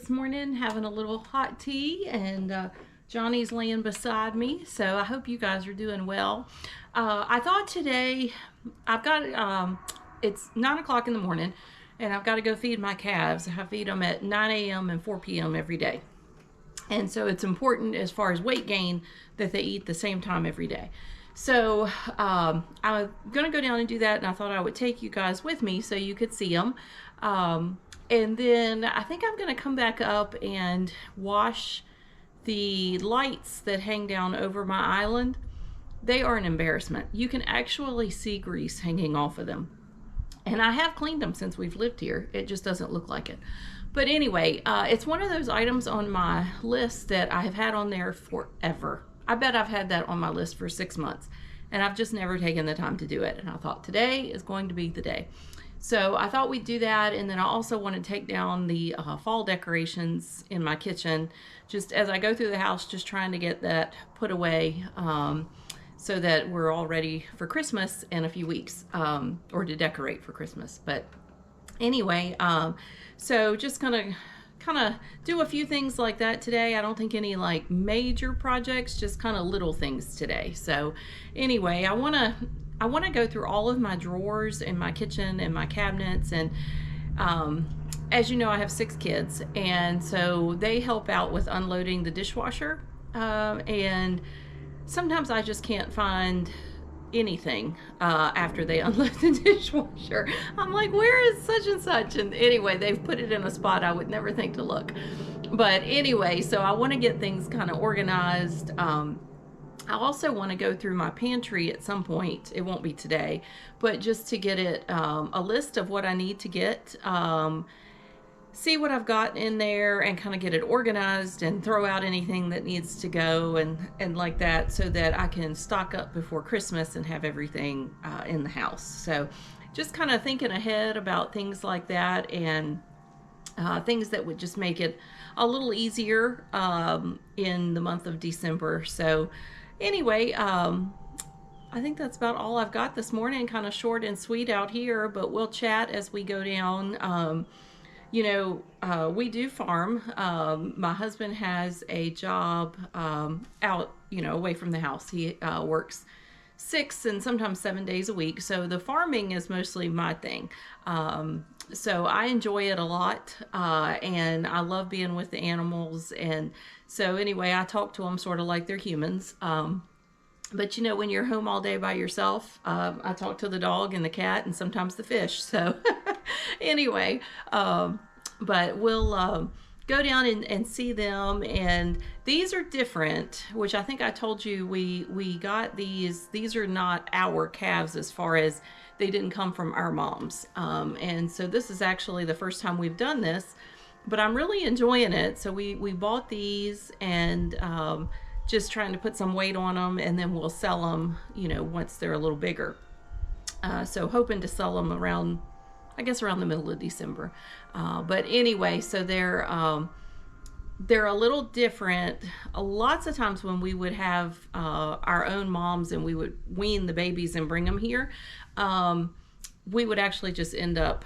this morning having a little hot tea, and Johnny's laying beside me. So I hope you guys are doing well. I thought today I've got it's 9 o'clock in the morning, and I've got to go feed my calves. I feed them at 9 a.m. and 4 p.m. every day. And so it's important as far as weight gain that they eat the same time every day. So I'm going to go down and do that, and I thought I would take you guys with me so you could see them. And then I think I'm going to come back up and wash the lights that hang down over my island. They are an embarrassment. You can actually see grease hanging off of them. And I have cleaned them since we've lived here. It just doesn't look like it. But anyway, it's one of those items on my list that I have had on there forever. I bet I've had that on my list for 6 months, and I've just never taken the time to do it. And I thought today is going to be the day. So I thought we'd do that, and then I also want to take down the fall decorations in my kitchen just as I go through the house, just trying to get that put away so that we're all ready for Christmas in a few weeks, or to decorate for Christmas. But anyway, so just kind of do a few things like that today. I don't think any like major projects, just kind of little things today. So anyway, I want to go through all of my drawers in my kitchen and my cabinets. And as you know, I have 6 kids, and so they help out with unloading the dishwasher, and sometimes I just can't find anything after they unload the dishwasher. I'm like, where is such and such? And anyway, they've put it in a spot I would never think to look. But anyway, so I want to get things kind of organized. I also want to go through my pantry at some point. It won't be today, but just to get it a list of what I need to get, see what I've got in there, and kind of get it organized and throw out anything that needs to go and like that, so that I can stock up before Christmas and have everything in the house. So just kind of thinking ahead about things like that, and things that would just make it a little easier in the month of December. So anyway, I think that's about all I've got this morning, kind of short and sweet out here, but we'll chat as we go down. You know, we do farm. My husband has a job out, away from the house. He works 6 and sometimes 7 days a week. So the farming is mostly my thing. So I enjoy it a lot, and I love being with the animals. And so anyway, I talk to them sort of like they're humans. But when you're home all day by yourself, I talk to the dog and the cat and sometimes the fish. So anyway, but we'll go down and see them. And these are different, which I think I told you we got these. These are not our calves as far as they didn't come from our moms. And so this is actually the first time we've done this, but I'm really enjoying it. So we bought these, and just trying to put some weight on them, and then we'll sell them, once they're a little bigger. So hoping to sell them around the middle of December. But anyway, so they're a little different. Lots of times when we would have our own moms and we would wean the babies and bring them here, we would actually just end up,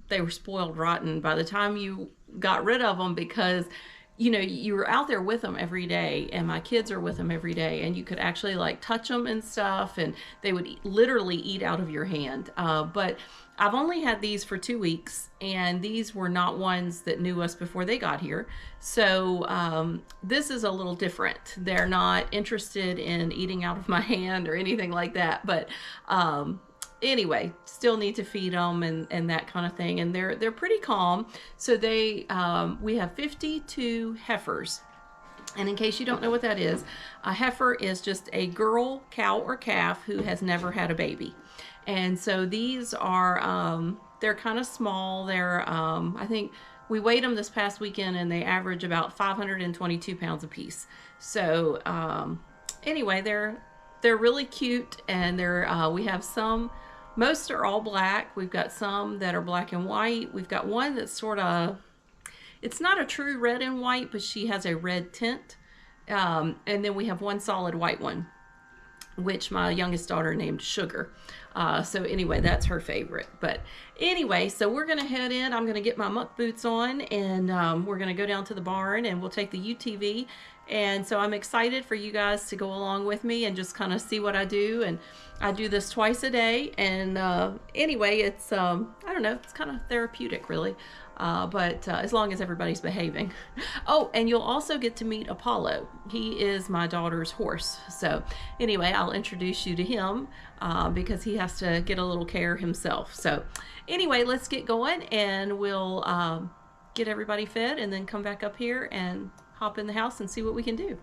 they were spoiled rotten by the time you got rid of them, because you were out there with them every day, and my kids are with them every day, and you could actually like touch them and stuff, and they would literally eat out of your hand. But I've only had these for 2 weeks, and these were not ones that knew us before they got here. So this is a little different. They're not interested in eating out of my hand or anything like that. But anyway, still need to feed them and that kind of thing. And they're pretty calm. So we have 52 heifers. And in case you don't know what that is, a heifer is just a girl cow or calf who has never had a baby. And so these are, they're kind of small. They're, I think we weighed them this past weekend, and they average about 522 pounds a piece. So anyway, they're really cute, and we have some. Most are all black. We've got some that are black and white. We've got one that's sort of, it's not a true red and white, but she has a red tint. And then we have one solid white one. which my youngest daughter named Sugar. So anyway, that's her favorite. But anyway, so we're going to head in. I'm going to get my muck boots on, and we're going to go down to the barn, and we'll take the UTV. And so I'm excited for you guys to go along with me and just kind of see what I do. And I do this twice a day. And anyway, it's, I don't know, it's kind of therapeutic, really. But as long as everybody's behaving. Oh, and you'll also get to meet Apollo. He is my daughter's horse. So anyway, I'll introduce you to him because he has to get a little care himself. So anyway, let's get going, and we'll get everybody fed and then come back up here and hop in the house and see what we can do.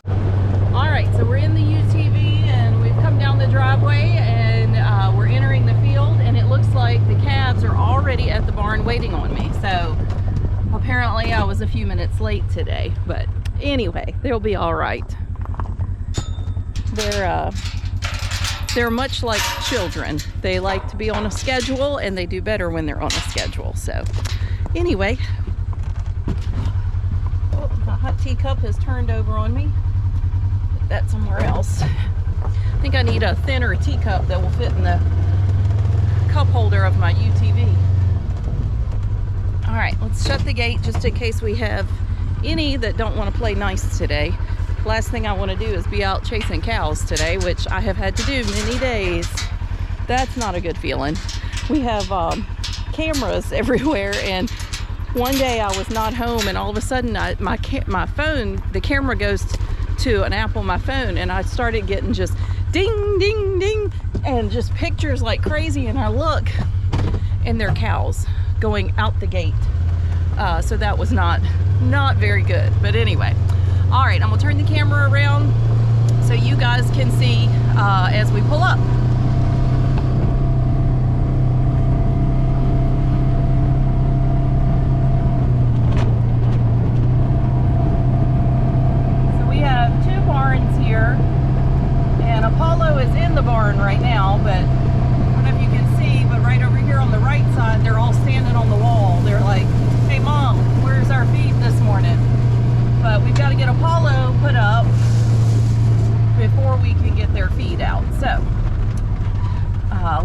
All right, so we're in the UTV and we've come down the driveway, and we're entering the field, and it looks like the calves are already at the barn waiting on me. So apparently I was a few minutes late today, but anyway, they'll be all right. They're much like children. They like to be on a schedule, and they do better when they're on a schedule. So anyway, oh, my hot teacup has turned over on me. Put that somewhere else. I think I need a thinner teacup that will fit in the cup holder of my UTV. All right, let's shut the gate just in case we have any that don't want to play nice today. Last thing I want to do is be out chasing cows today, which I have had to do many days. That's not a good feeling. We have cameras everywhere, and one day I was not home, and all of a sudden my phone, the camera goes to an app on my phone, and I started getting just ding, ding, ding, and just pictures like crazy, and I look, and they're cows going out the gate. So that was not very good, but anyway. All right, I'm gonna turn the camera around so you guys can see as we pull up. So we have two barns here, and Apollo is in the barn right now, but I don't know if you can see, but right over here on the right side, they're all standing on the wall. They're like, hey Mom, where's our feed this morning? But we've got to get Apollo put up before we can get their feed out. So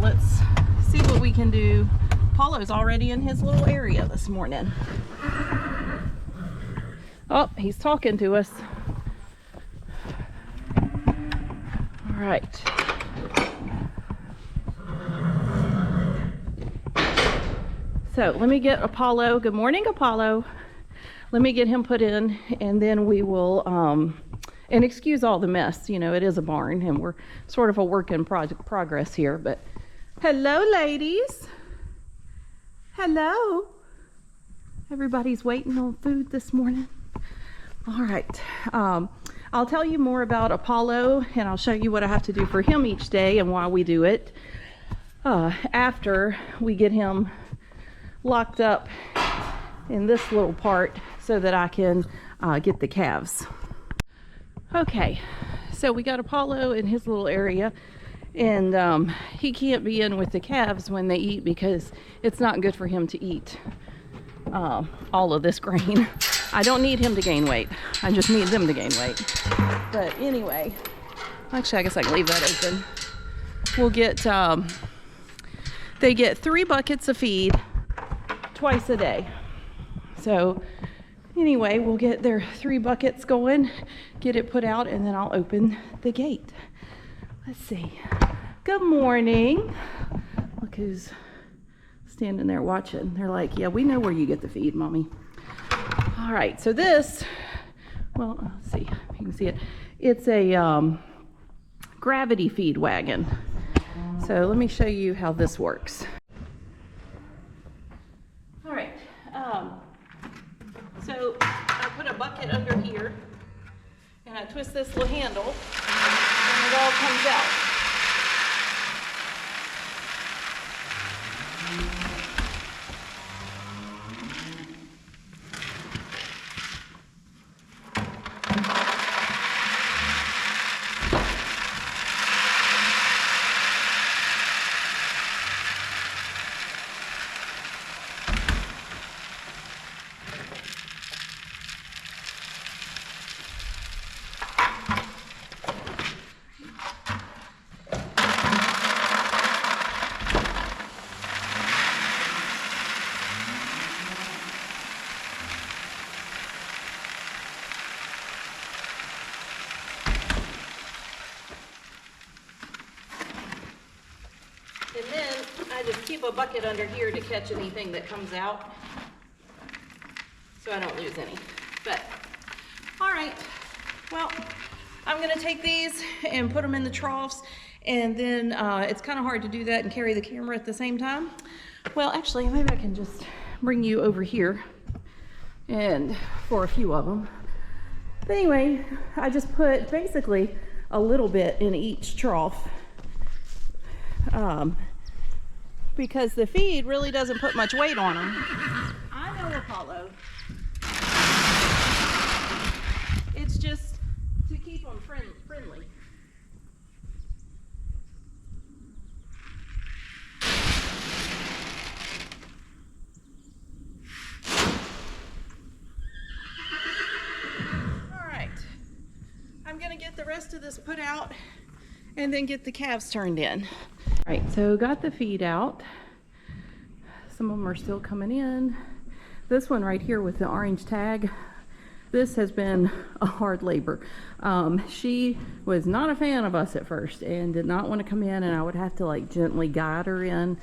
let's see what we can do. Apollo's already in his little area this morning. Oh, he's talking to us. All right. So let me get Apollo. Good morning, Apollo. Let me get him put in, and then we will, and excuse all the mess, you know, it is a barn, and we're sort of a work in progress here, but hello, ladies. Hello. Everybody's waiting on food this morning. All right. I'll tell you more about Apollo, and I'll show you what I have to do for him each day and why we do it after we get him locked up in this little part so that I can get the calves. Okay, so we got Apollo in his little area, and he can't be in with the calves when they eat because it's not good for him to eat all of this grain. I don't need him to gain weight. I just need them to gain weight. But anyway, actually I guess I can leave that open. We'll get, they get 3 buckets of feed twice a day. So anyway, we'll get their 3 buckets going, get it put out, and then I'll open the gate. Let's see. Good morning. Look who's standing there watching. They're like, yeah, we know where you get the feed, Mommy. All right, so this, well, let's see if you can see it. It's a gravity feed wagon. So let me show you how this works. All right. So I put a bucket under here, and I twist this little handle, and it all comes out. keep a bucket under here to catch anything that comes out, so I don't lose any. But, all right, well, I'm gonna take these and put them in the troughs, and then it's kind of hard to do that and carry the camera at the same time. Well, actually, maybe I can just bring you over here and for a few of them. But anyway, I just put basically a little bit in each trough because the feed really doesn't put much weight on them. I know, Apollo. It's just to keep them friendly. The rest of this put out and then get the calves turned in. All right, so got the feed out. Some of them are still coming in. This one right here with the orange tag, this has been a hard labor. She was not a fan of us at first and did not want to come in, and I would have to like gently guide her in,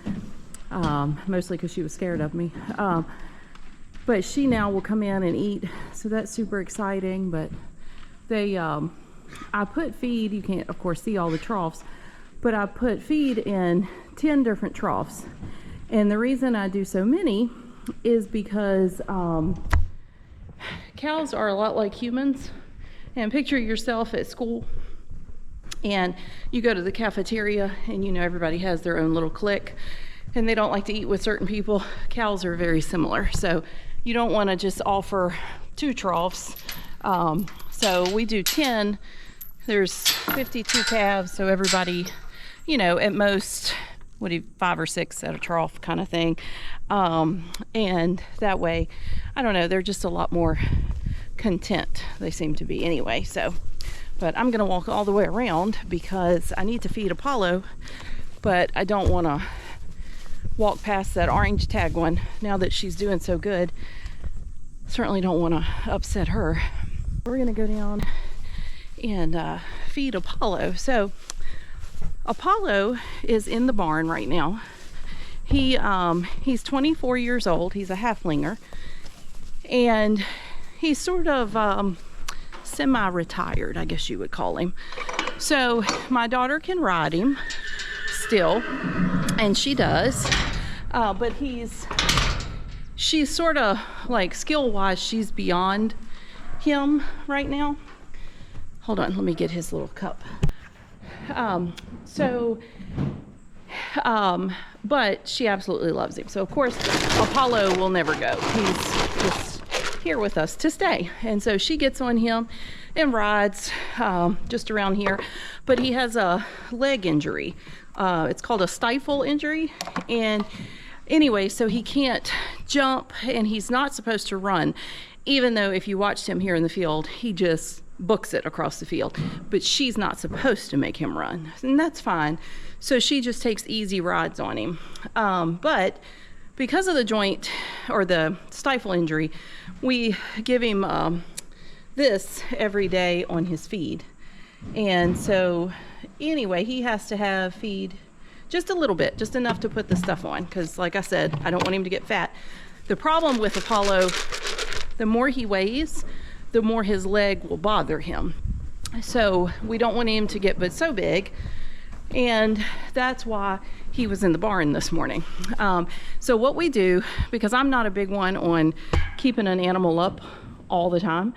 mostly because she was scared of me. But she now will come in and eat, so that's super exciting. But they I put feed, you can't of course see all the troughs, but I put feed in 10 different troughs. And the reason I do so many is because cows are a lot like humans. And picture yourself at school and you go to the cafeteria and you know everybody has their own little clique and they don't like to eat with certain people. Cows are very similar. So you don't want to just offer 2 troughs. So we do 10. There's 52 calves, so everybody, you know, at most, 5 or 6 at a trough kind of thing. And that way, I don't know, they're just a lot more content, they seem to be anyway. So, but I'm gonna walk all the way around because I need to feed Apollo, but I don't want to walk past that orange tag one now that she's doing so good. Certainly don't want to upset her. We're gonna go down and feed Apollo. So Apollo is in the barn right now. He's 24 years old. He's a halflinger, and he's sort of semi-retired, I guess you would call him. So my daughter can ride him still, and she does, but she's sort of like skill-wise, she's beyond him right now. Hold on, let me get his little cup. But she absolutely loves him. So of course, Apollo will never go. He's just here with us to stay. And so she gets on him and rides just around here. But he has a leg injury. It's called a stifle injury. And anyway, so he can't jump and he's not supposed to run. Even though if you watched him here in the field, he just books it across the field. But she's not supposed to make him run, and that's fine. So she just takes easy rides on him. But because of the joint or the stifle injury, we give him this every day on his feed. And so anyway, he has to have feed just a little bit, just enough to put the stuff on, because like I said, I don't want him to get fat. The problem with Apollo, the more he weighs, the more his leg will bother him. So we don't want him to get but so big, and that's why he was in the barn this morning. So what we do, because I'm not a big one on keeping an animal up all the time,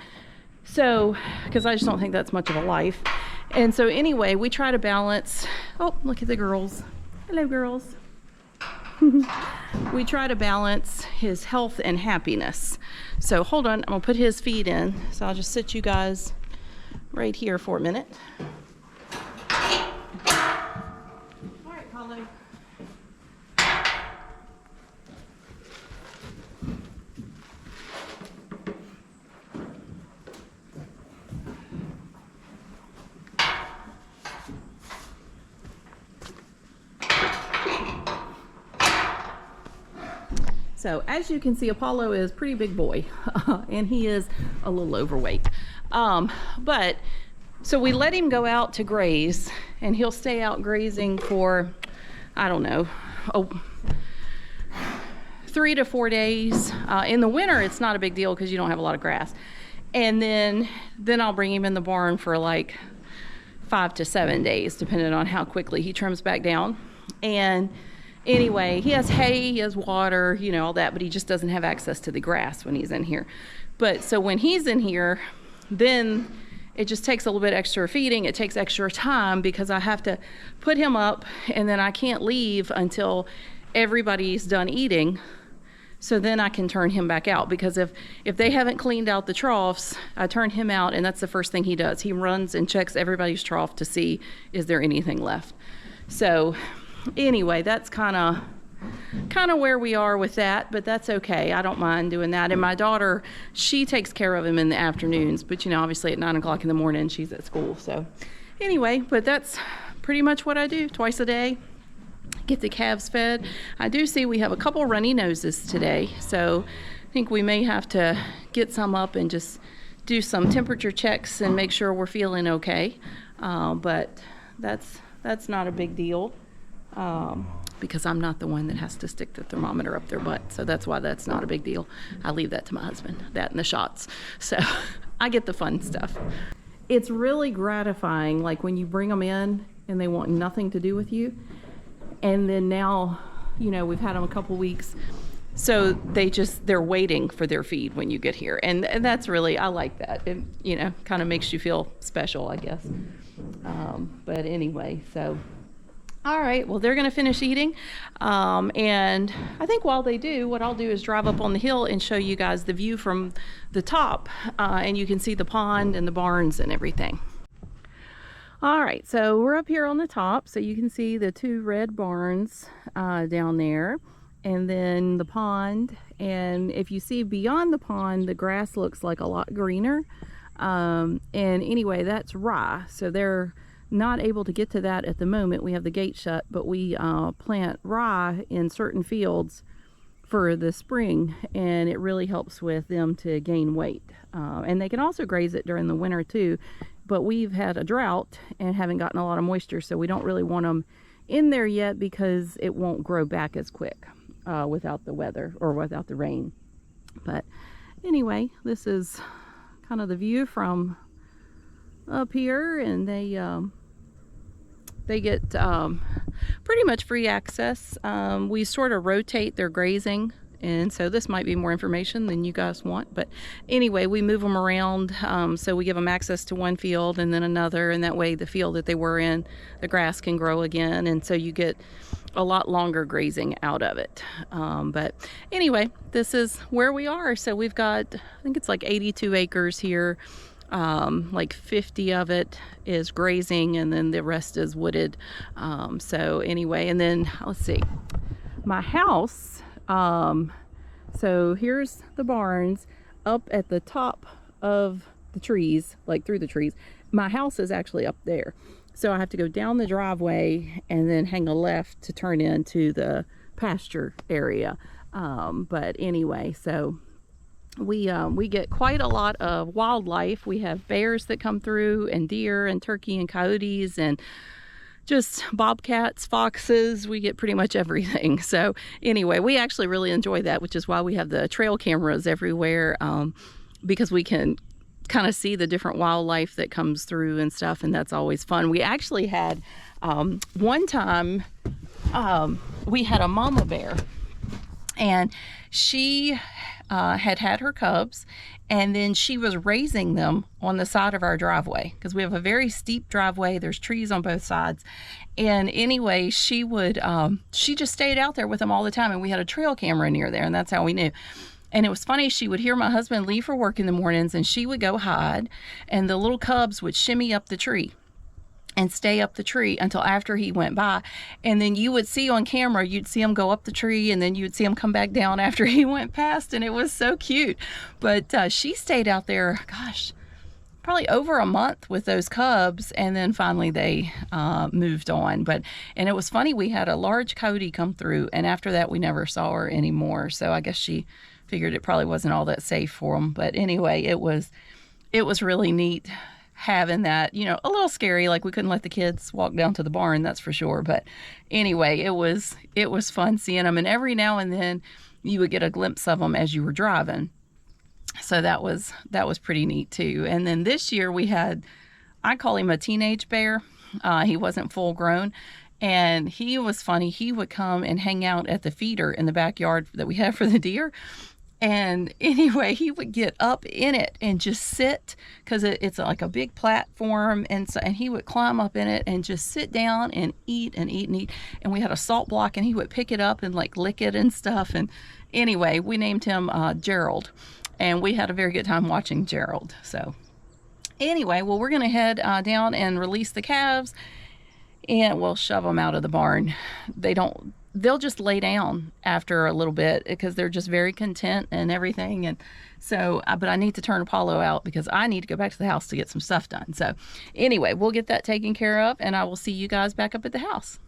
so because I just don't think that's much of a life. And so anyway, we try to balance. Oh, look at the girls. Hello, girls. We try to balance his health and happiness. So hold on, I'm gonna put his feed in. So I'll just sit you guys right here for a minute. All right, Paulo. So as you can see, Apollo is a pretty big boy and he is a little overweight. But so we let him go out to graze, and he'll stay out grazing for, I don't know, 3 to 4 days. In the winter, it's not a big deal because you don't have a lot of grass. And then I'll bring him in the barn for like 5 to 7 days, depending on how quickly he trims back down. And anyway, he has hay, he has water, you know, all that, but he just doesn't have access to the grass when he's in here. But so when he's in here, then it just takes a little bit extra feeding. It takes extra time because I have to put him up, and then I can't leave until everybody's done eating. So then I can turn him back out, because if they haven't cleaned out the troughs, I turn him out, and that's the first thing he does. He runs and checks everybody's trough to see, is there anything left? So anyway, that's kind of where we are with that, but that's okay. I don't mind doing that. And my daughter, she takes care of him in the afternoons, but you know, obviously at 9 o'clock in the morning, she's at school. So anyway, but that's pretty much what I do twice a day. Get the calves fed. I do see we have a couple runny noses today, so I think we may have to get some up and just do some temperature checks and make sure we're feeling okay. But that's not a big deal, because I'm not the one that has to stick the thermometer up their butt, so that's why that's not a big deal. I leave that to my husband, that and the shots. So I get the fun stuff. It's really gratifying, like when you bring them in and they want nothing to do with you. And then now, you know, we've had them a couple weeks, so they're waiting for their feed when you get here. And that's really, I like that. It, you know, kind of makes you feel special, I guess. But anyway, so, all right, well, they're gonna finish eating. And I think while they do, what I'll do is drive up on the hill and show you guys the view from the top. And you can see the pond and the barns and everything. All right, so we're up here on the top, so you can see the 2 red barns down there, and then the pond. And if you see beyond the pond, the grass looks like a lot greener. And anyway, that's rye, so they're not able to get to that at the moment. We have the gate shut, but we plant rye in certain fields for the spring, and it really helps with them to gain weight. And they can also graze it during the winter too. But we've had a drought and haven't gotten a lot of moisture, so we don't really want them in there yet because it won't grow back as quick without the weather or without the rain. But anyway, this is kind of the view from up here, and they get pretty much free access. We sort of rotate their grazing, and so this might be more information than you guys want, but anyway, we move them around. So we give them access to one field and then another, and that way the field that they were in, the grass can grow again, and so you get a lot longer grazing out of it. But anyway, this is where we are. So we've got, I think it's like 82 acres here. Like 50 of it is grazing, and then the rest is wooded. So anyway, and then let's see, my house, so here's the barns up at the top of the trees, like through the trees. My house is actually up there, so I have to go down the driveway and then hang a left to turn into the pasture area. But anyway, so we get quite a lot of wildlife. We have bears that come through, and deer and turkey and coyotes, and just bobcats, foxes. We get pretty much everything. So anyway, we actually really enjoy that, which is why we have the trail cameras everywhere, because we can kind of see the different wildlife that comes through and stuff, and that's always fun. We actually had one time we had a mama bear, and she had her cubs, and then she was raising them on the side of our driveway, because we have a very steep driveway. There's trees on both sides. And anyway, she just stayed out there with them all the time, and we had a trail camera near there, and that's how we knew. And it was funny, she would hear my husband leave for work in the mornings, and she would go hide, and the little cubs would shimmy up the tree and stay up the tree until after he went by. And then you would see on camera, you'd see him go up the tree, and then you'd see him come back down after he went past, and it was so cute. But she stayed out there, gosh, probably over a month with those cubs, and then finally they moved on. And it was funny, we had a large coyote come through, and after that we never saw her anymore. So I guess she figured it probably wasn't all that safe for them. But anyway, it was really neat having that, you know, a little scary, like we couldn't let the kids walk down to the barn, that's for sure. But anyway, it was fun seeing them. And every now and then you would get a glimpse of them as you were driving. So that was pretty neat too. And then this year we had, I call him a teenage bear. He wasn't full grown, and he was funny. He would come and hang out at the feeder in the backyard that we have for the deer. And anyway, he would get up in it and just sit, because it's like a big platform, and he would climb up in it and just sit down and eat and eat and eat. And we had a salt block, and he would pick it up and like lick it and stuff. And anyway, we named him Gerald, and we had a very good time watching Gerald. So anyway, well, we're gonna head down and release the calves, and we'll shove them out of the barn. They'll just lay down after a little bit because they're just very content and everything. And so, but I need to turn Apollo out because I need to go back to the house to get some stuff done. So anyway, we'll get that taken care of, and I will see you guys back up at the house.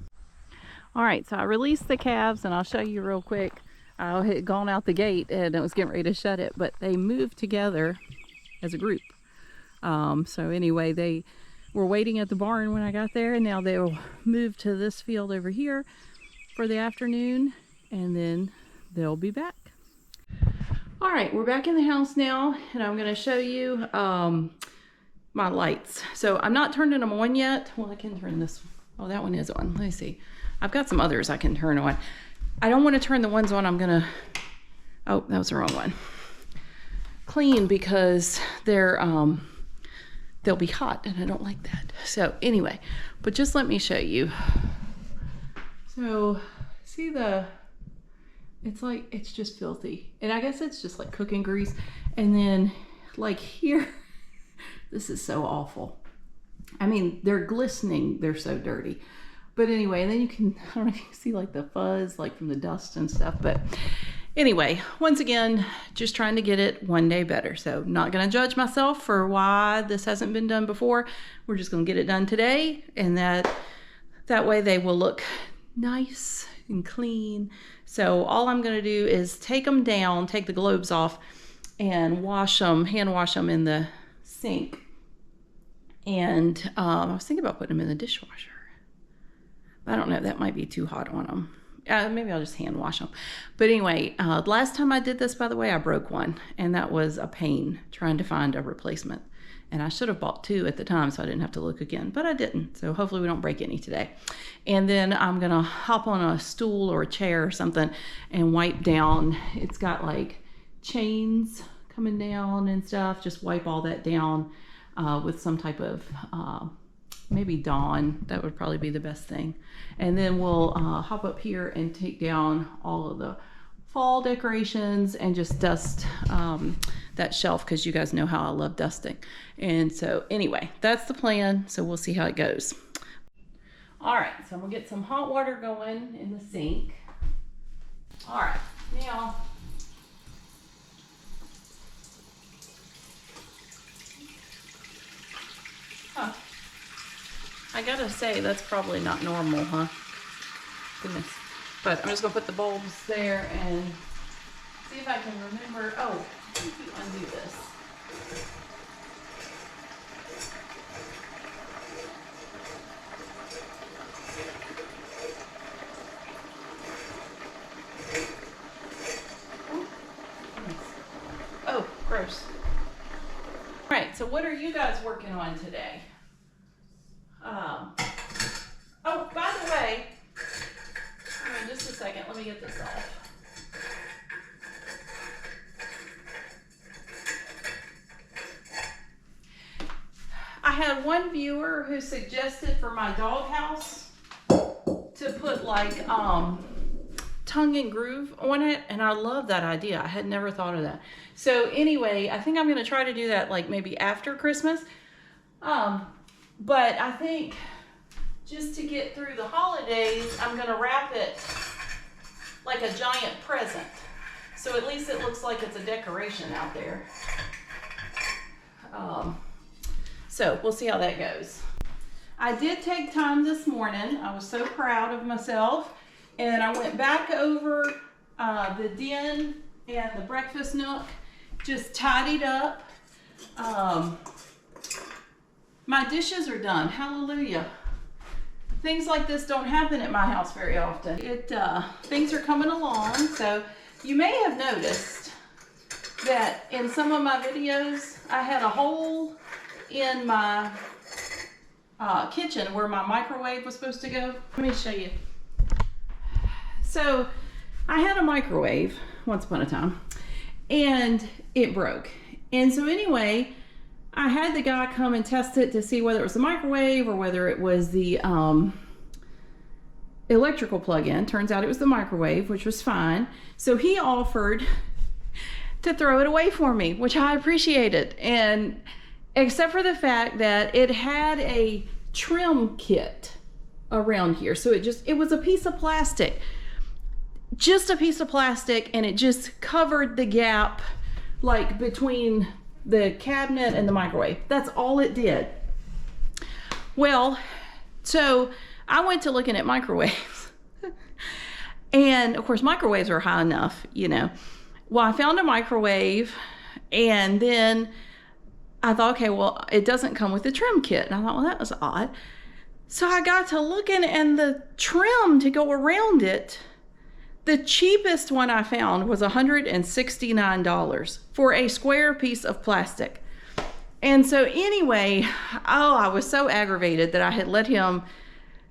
All right, so I released the calves, and I'll show you real quick. I had gone out the gate and I was getting ready to shut it, but they moved together as a group. So anyway, they were waiting at the barn when I got there, and now they'll move to this field over here for the afternoon, and then they'll be back. All right, we're back in the house now, and I'm going to show you my lights. So I'm not turning them on yet. Well, I can turn this. Oh, that one is on. Let me see. I've got some others I can turn on. I don't want to turn the ones on. I'm going to, oh, that was the wrong one. Clean, because they'll be hot, and I don't like that. So anyway, but just let me show you. So see it's just filthy, and I guess it's just like cooking grease. And then like here, this is so awful. I mean, they're glistening, they're so dirty. But anyway, and then you can, I don't know if you can see like the fuzz like from the dust and stuff. But anyway, once again, just trying to get it one day better. So not gonna judge myself for why this hasn't been done before. We're just gonna get it done today, and that way they will look nice and clean. So all I'm going to do is take them down, take the globes off, and wash them, hand wash them in the sink. And I was thinking about putting them in the dishwasher. I don't know, that might be too hot on them. Maybe I'll just hand wash them. But anyway, last time I did this, by the way, I broke one, and that was a pain trying to find a replacement. And I should have bought two at the time so I didn't have to look again, but I didn't. So hopefully we don't break any today. And then I'm gonna hop on a stool or a chair or something and wipe down. It's got like chains coming down and stuff. Just wipe all that down with some type of, maybe Dawn. That would probably be the best thing. And then we'll hop up here and take down all of the fall decorations and just dust that shelf, because you guys know how I love dusting. And so anyway, that's the plan. So we'll see how it goes. All right, so I'm gonna get some hot water going in the sink. All right, now I gotta say, that's probably not normal, huh? Goodness. But I'm just gonna put the bulbs there and see if I can remember. Oh, I think you undo this. Oh, gross. All right, so what are you guys working on today? Oh, by the way, hold on just a second, let me get this off. I had one viewer who suggested for my doghouse to put like tongue and groove on it, and I love that idea. I had never thought of that. So anyway, I think I'm gonna try to do that like maybe after Christmas. But I think just to get through the holidays, I'm gonna wrap it like a giant present. So at least it looks like it's a decoration out there. So we'll see how that goes. I did take time this morning. I was so proud of myself. And I went back over the den and the breakfast nook, just tidied up. My dishes are done, hallelujah. Things like this don't happen at my house very often. Things are coming along, so You may have noticed that in some of my videos, I had a hole in my kitchen where my microwave was supposed to go. Let me show you. So I had a microwave once upon a time and it broke. And so anyway, I had the guy come and test it to see whether it was the microwave or whether it was the electrical plug-in. Turns out it was the microwave, which was fine. So he offered to throw it away for me, which I appreciated. And except for the fact that it had a trim kit around here. So it was a piece of plastic, just a piece of plastic, and it just covered the gap like between the cabinet and the microwave. That's all it did. Well, so I went to looking at microwaves and of course microwaves are high enough, you know. Well, I found a microwave and then I thought, okay, well, it doesn't come with the trim kit. And I thought, well, that was odd. So I got to looking, and the trim to go around it, the cheapest one I found was $169 for a square piece of plastic. And so anyway, oh, I was so aggravated that I had let him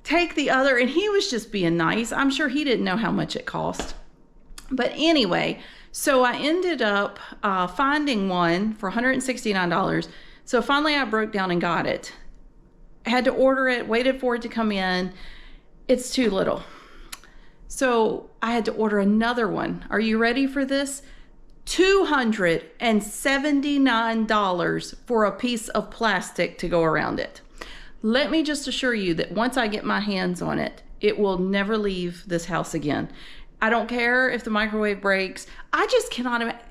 take the other, and he was just being nice. I'm sure he didn't know how much it cost. But anyway, so I ended up finding one for $169. So finally I broke down and got it. I had to order it, waited for it to come in. It's too little. So I had to order another one. Are you ready for this? $279 for a piece of plastic to go around it. Let me just assure you that once I get my hands on it, it will never leave this house again. I don't care if the microwave breaks. I just cannot imagine.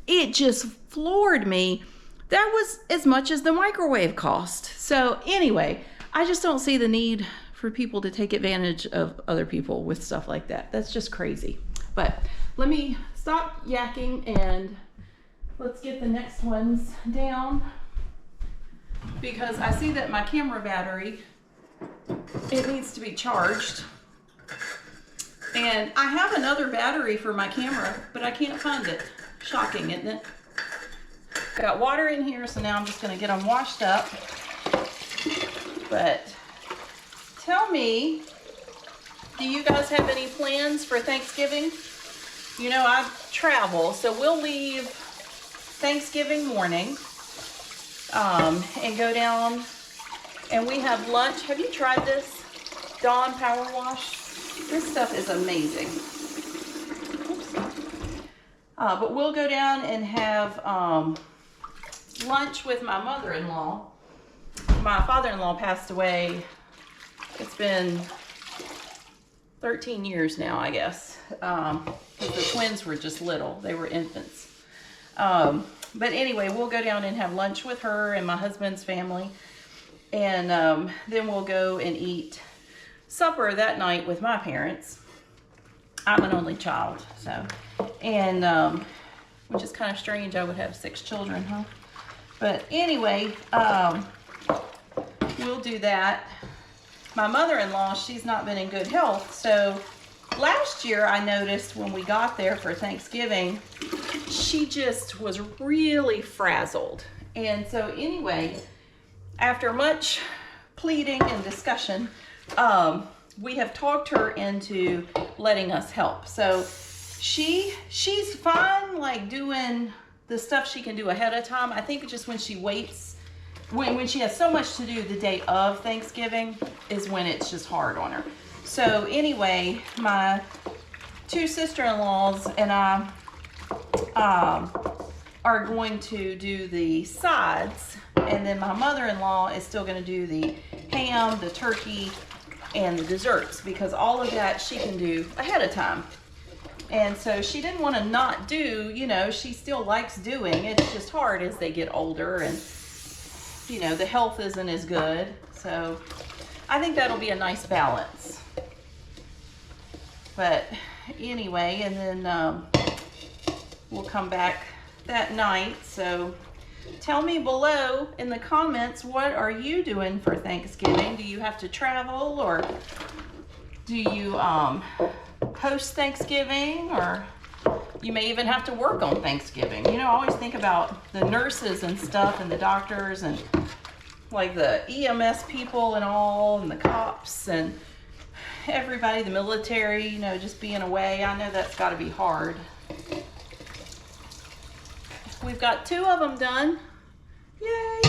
It just floored me. That was as much as the microwave cost. So anyway, I just don't see the need for people to take advantage of other people with stuff like that. That's just crazy. But let me stop yakking and let's get the next ones down, because I see that my camera battery, it needs to be charged. And I have another battery for my camera, but I can't find it. Shocking, isn't it? Got water in here, so now I'm just gonna get them washed up. But tell me, do you guys have any plans for Thanksgiving? You know, I travel, so we'll leave Thanksgiving morning and go down, and we have lunch. Have you tried this Dawn Power Wash? This stuff is amazing. But we'll go down and have lunch with my mother-in-law. My father-in-law passed away. It's been 13 years now, I guess. The twins were just little. They were infants. But anyway, we'll go down and have lunch with her and my husband's family. And then we'll go and eat supper that night with my parents. I'm an only child, so. And, which is kind of strange. I would have 6 children, huh? But anyway, we'll do that. My mother-in-law, she's not been in good health. So last year I noticed when we got there for Thanksgiving, she just was really frazzled. And so anyway, after much pleading and discussion, we have talked her into letting us help. So she's fine, like doing the stuff she can do ahead of time. I think just when she waits, when she has so much to do the day of Thanksgiving is when it's just hard on her. So anyway, my 2 sister-in-laws and I are going to do the sides, and then my mother-in-law is still going to do the ham, the turkey, and the desserts, because all of that she can do ahead of time. And so she didn't want to not do, you know, she still likes doing. It's just hard as they get older and, you know, the health isn't as good. So I think that'll be a nice balance. But anyway, and then we'll come back that night. So tell me below in the comments, what are you doing for Thanksgiving? Do you have to travel, or do you post Thanksgiving, or you may even have to work on Thanksgiving. You know, I always think about the nurses and stuff and the doctors and like the EMS people and all, and the cops and everybody, the military, you know, just being away. I know that's got to be hard. We've got 2 of them done. Yay!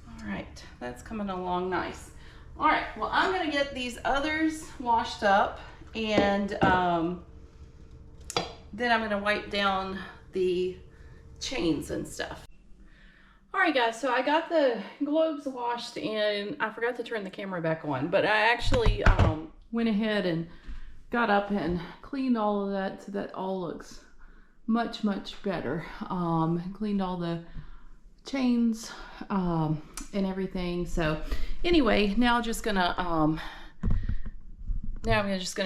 All right, that's coming along nice. All right, well, I'm gonna get these others washed up, and then I'm gonna wipe down the chains and stuff. All right, guys, so I got the globes washed, and I forgot to turn the camera back on, but I actually went ahead and got up and cleaned all of that, so that all looks much, much better. Cleaned all the chains and everything. So anyway, now I'm just gonna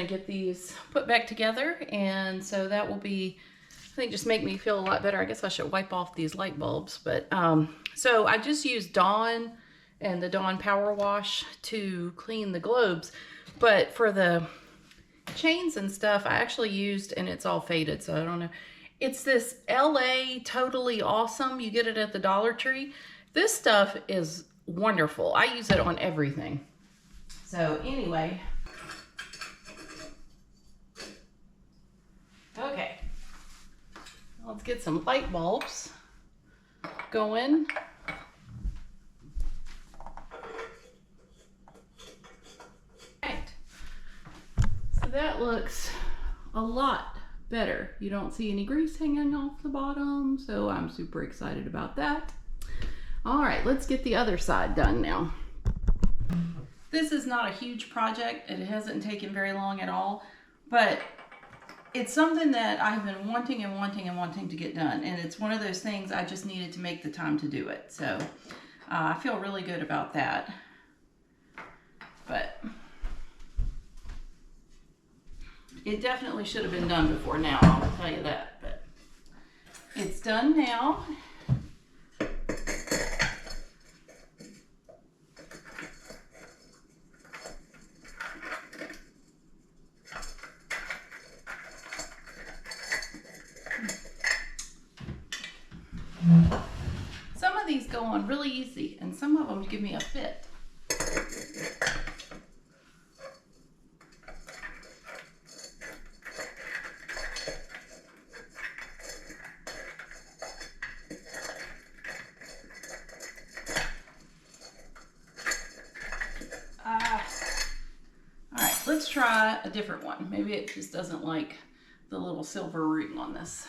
get these put back together, and so that will be, I think, just make me feel a lot better. I guess I should wipe off these light bulbs, but so I just used Dawn and the Dawn Power Wash to clean the globes, but for the chains and stuff I actually used, and it's all faded, so I don't know. It's this LA Totally Awesome. You get it at the Dollar Tree. This stuff is wonderful. I use it on everything. So anyway, okay, let's get some light bulbs going. Right. So that looks a lot better. You don't see any grease hanging off the bottom, so I'm super excited about that. All right, let's get the other side done now. This is not a huge project. It hasn't taken very long at all, but it's something that I've been wanting to get done, and it's one of those things I just needed to make the time to do it. So I feel really good about that. But it definitely should have been done before now, I'll tell you that. But it's done now. Some of these go on really easy, and some of them give me a fit. All right, let's try a different one. Maybe it just doesn't like the little silver ring on this.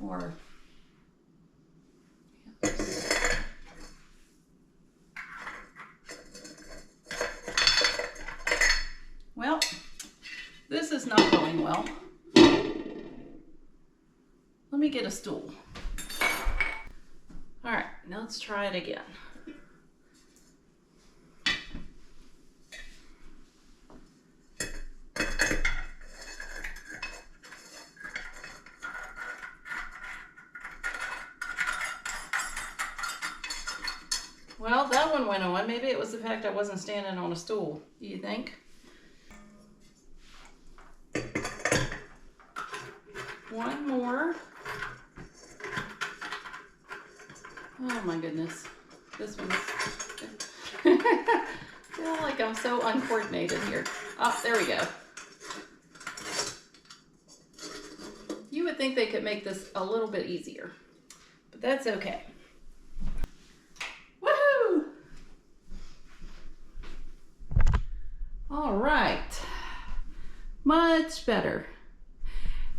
Or well, this is not going well. Let me get a stool. All right, now let's try it again. Well, that one went on. Maybe it was the fact I wasn't standing on a stool. Do you think? One more. Oh my goodness. This one's... I feel like I'm so uncoordinated here. Oh, there we go. You would think they could make this a little bit easier, but that's okay. All right, much better.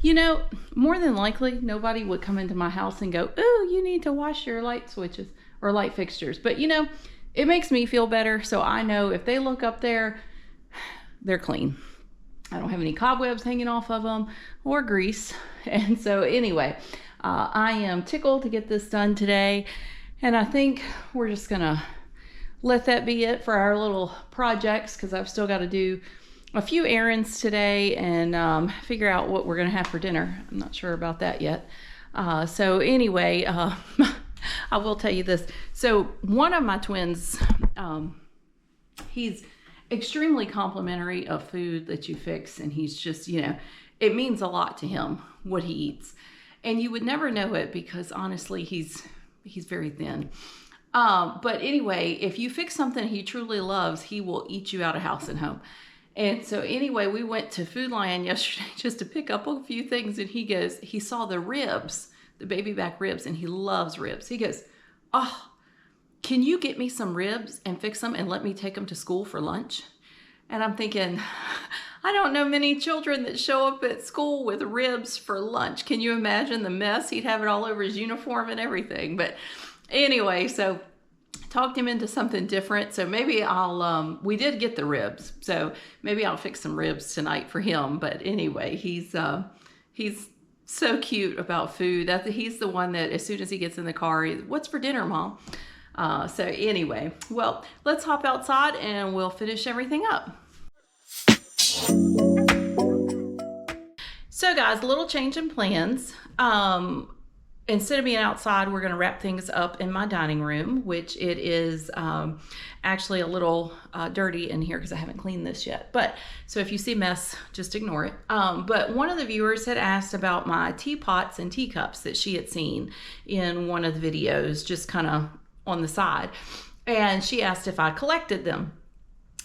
You know, more than likely, nobody would come into my house and go, "Ooh, you need to wash your light switches or light fixtures." But you know, it makes me feel better, so I know if they look up there, they're clean. I don't have any cobwebs hanging off of them or grease. And so anyway, I am tickled to get this done today, and I think we're just gonna let that be it for our little projects, because I've still got to do a few errands today and figure out what we're gonna have for dinner. I'm not sure about that yet. So anyway, I will tell you this. So one of my twins, he's extremely complimentary of food that you fix, and he's just, you know, it means a lot to him what he eats. And you would never know it because honestly, he's very thin. But anyway, if you fix something he truly loves, he will eat you out of house and home. And so anyway, we went to Food Lion yesterday just to pick up a few things, and he saw the ribs, the baby back ribs, and he loves ribs. He goes, "Oh, can you get me some ribs and fix them and let me take them to school for lunch?" And I'm thinking, I don't know many children that show up at school with ribs for lunch. Can you imagine the mess? He'd have it all over his uniform and everything. But anyway, so talked him into something different. So maybe I'll, we did get the ribs. So maybe I'll fix some ribs tonight for him. But anyway, he's so cute about food. He's the one that as soon as he gets in the car, "What's for dinner, Mom?" So anyway, well, let's hop outside and we'll finish everything up. So guys, a little change in plans. Instead of being outside, we're going to wrap things up in my dining room, which it is actually a little dirty in here because I haven't cleaned this yet. But so if you see mess, just ignore it. But one of the viewers had asked about my teapots and teacups that she had seen in one of the videos, just kind of on the side. And she asked if I collected them.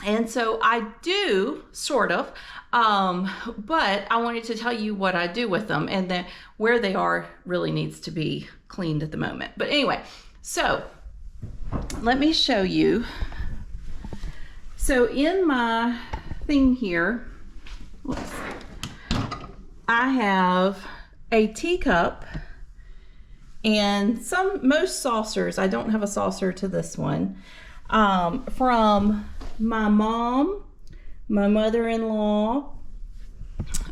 And so I do, sort of, but I wanted to tell you what I do with them, and then where they are really needs to be cleaned at the moment. But anyway, so let me show you. So in my thing here, I have a teacup and most saucers. I don't have a saucer to this one, from my mom, my mother-in-law,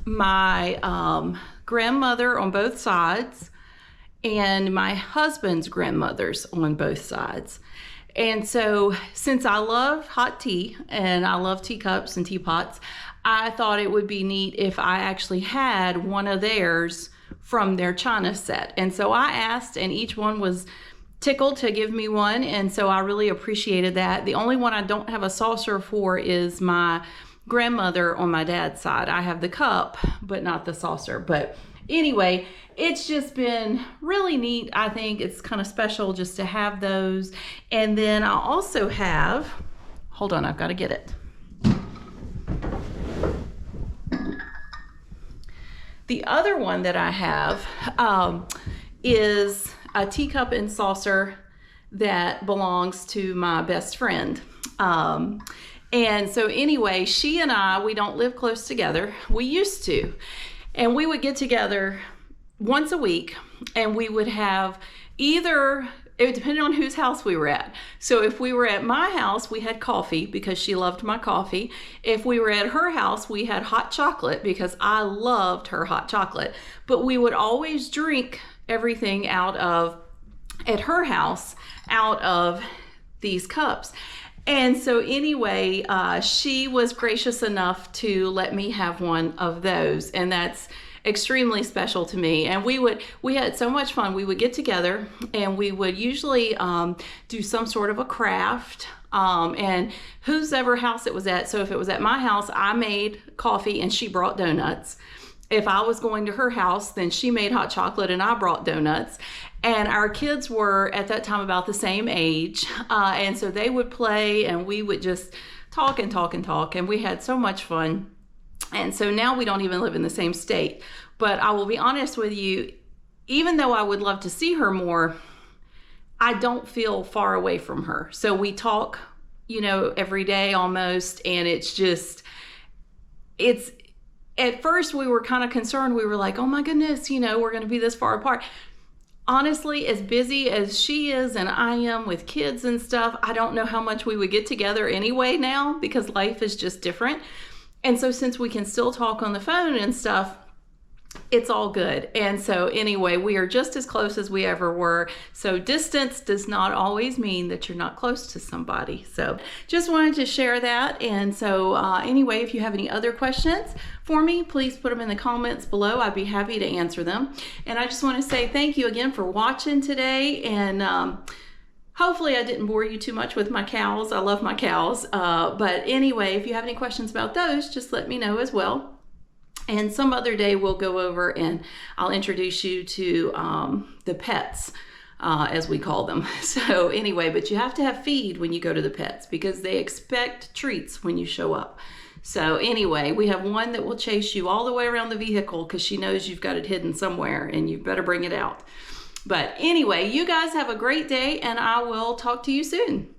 my grandmother on both sides, and my husband's grandmothers on both sides. And so since I love hot tea and I love teacups and teapots, I thought it would be neat if I actually had one of theirs from their china set. And so I asked, and each one was tickled to give me one, and so I really appreciated that. The only one I don't have a saucer for is my grandmother on my dad's side. I have the cup, but not the saucer. But anyway, it's just been really neat. I think it's kind of special just to have those. And then I also have, hold on, I've got to get it. The other one that I have is a teacup and saucer that belongs to my best friend. And so anyway, she and I, we don't live close together. We used to. And we would get together once a week, and we would have either, it depended on whose house we were at. So if we were at my house, we had coffee because she loved my coffee. If we were at her house, we had hot chocolate because I loved her hot chocolate. But we would always drink everything at her house out of these cups. And so anyway, she was gracious enough to let me have one of those, and that's extremely special to me. And we had so much fun. We would get together and we would usually do some sort of a craft, and whose ever house it was at. So if it was at my house, I made coffee and she brought donuts. If I was going to her house, then she made hot chocolate and I brought donuts. And our kids were at that time about the same age. And so they would play and we would just talk and talk and talk. And we had so much fun. And so now we don't even live in the same state. But I will be honest with you, even though I would love to see her more, I don't feel far away from her. So we talk, every day almost. And at first we were kind of concerned. We were like, oh my goodness, we're going to be this far apart. Honestly, as busy as she is and I am with kids and stuff, I don't know how much we would get together anyway now because life is just different. And so since we can still talk on the phone and stuff, it's all good. And so anyway, we are just as close as we ever were. So distance does not always mean that you're not close to somebody. So just wanted to share that. And so anyway, if you have any other questions for me, please put them in the comments below. I'd be happy to answer them. And I just want to say thank you again for watching today. And hopefully I didn't bore you too much with my cows. I love my cows. But anyway, if you have any questions about those, just let me know as well. And some other day we'll go over and I'll introduce you to the pets, as we call them. So anyway, but you have to have feed when you go to the pets because they expect treats when you show up. So anyway, we have one that will chase you all the way around the vehicle because she knows you've got it hidden somewhere and you better bring it out. But anyway, you guys have a great day and I will talk to you soon.